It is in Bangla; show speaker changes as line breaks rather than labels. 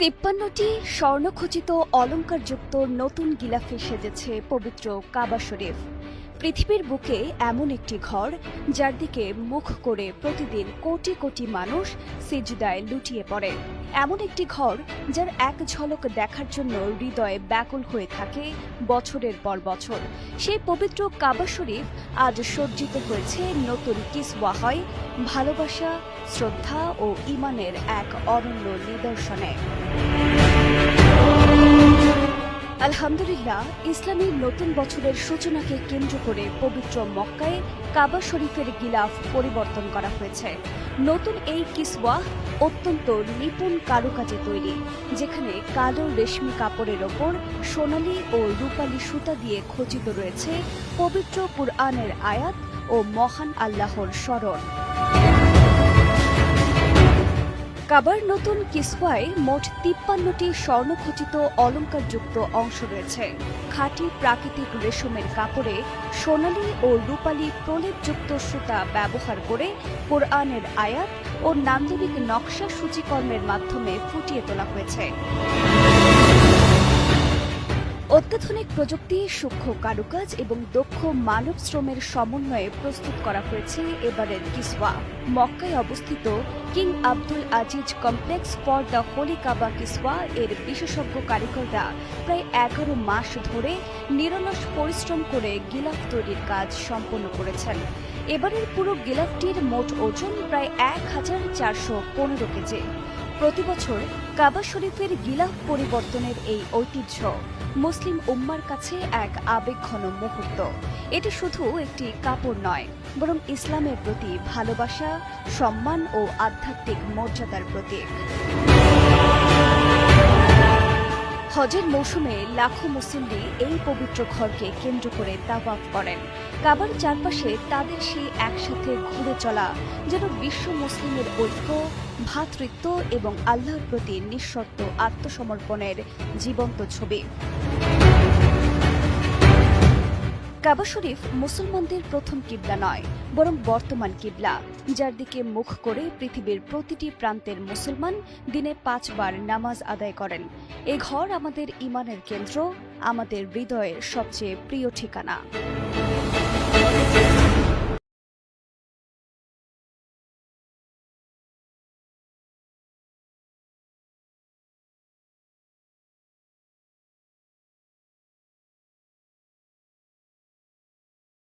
৫৩টি স্বর্ণখচিত অলংকারযুক্ত নতুন গিলাফে সেজেছে পবিত্র কাবা শরীফ। পৃথিবীর বুকে এমন একটি ঘর যার দিকে মুখ করে প্রতিদিন কোটি কোটি মানুষ সিজদায় লুটিয়ে পড়ে, এমন একটি ঘর যার এক ঝলক দেখার জন্য হৃদয়ে ব্যাকুল হয়ে থাকে বছরের পর বছর। সেই পবিত্র কাবা শরীফ আজ সজ্জিত হয়েছে নতুন কিসওয়া হয় ভালোবাসা, শ্রদ্ধা ও ঈমানের এক অনন্য নিদর্শনে। আলহামদুলিল্লাহ, ইসলামী নতুন বছরের সূচনাকে কেন্দ্র করে পবিত্র মক্কায় কাবা শরীফের গিলাফ পরিবর্তন করা হয়েছে। নতুন এই কিসওয়া অত্যন্ত নিপুণ কারুকাজে তৈরি, যেখানে কালো রেশমি কাপড়ের ওপর সোনালী ও রূপালী সুতা দিয়ে খচিত রয়েছে পবিত্র কুরআনের আয়াত ও মহান আল্লাহর স্মরণ। কাবার নতুন কিসওয়ায় মোট ৫৩টি স্বর্ণখচিত অলংকারযুক্ত অংশ রয়েছে। খাঁটি প্রাকৃতিক রেশমের কাপড়ে সোনালী ও রূপালী প্রলেপযুক্ত সুতা ব্যবহার করে কোরআনের আয়াত ও নান্দনিক নকশা সূচিকর্মের মাধ্যমে ফুটিয়ে তোলা হয়েছে। অত্যাধুনিক প্রযুক্তি, সূক্ষ্ম কারুকাজ এবং দক্ষ মানব শ্রমের সমন্বয়ে প্রস্তুত করা হয়েছে এবারের কিসওয়া। মক্কায় অবস্থিত King Abdul Aziz complex for the holy Kaaba Kiswa এর বিশেষজ্ঞ কারিগররা প্রায় ১১ মাস ধরে নিরলস পরিশ্রম করে গিলাফ তৈরির কাজ সম্পন্ন করেছেন। এবারের পুরো গিলাফটির মোট ওজন প্রায় ১,৪১৫ কেজি। প্রতিবছর কাবা শরীফের গিলাফ পরিবর্তনের এই ঐতিহ্য মুসলিম উম্মার কাছে এক আবেগঘন মুহূর্ত। এটি শুধু একটি কাপড় নয়, বরং ইসলামের প্রতি ভালোবাসা, সম্মান ও আধ্যাত্মিক মর্যাদার প্রতীক। হজের মৌসুমে লাখো মুসল্লি এই পবিত্র ঘরকে কেন্দ্র করে তাওয়াফ করেন। কাবার চারপাশে তাদের সেই একসাথে ঘুরে চলা যেন বিশ্ব মুসলিমের ঐক্য, ভ্রাতৃত্ব এবং আল্লাহর প্রতি নিঃশর্ত আত্মসমর্পণের জীবন্ত ছবি। কাবা শরীফ মুসলমানদের প্রথম কিবলা নয়, বরং বর্তমান কিবলা, যার দিকে মুখ করে পৃথিবীর প্রতিটি প্রান্তের মুসলমান দিনে ৫ বার নামাজ আদায় করেন। এ ঘর আমাদের ঈমানের কেন্দ্র, আমাদের হৃদয়ের সবচেয়ে প্রিয় ঠিকানা।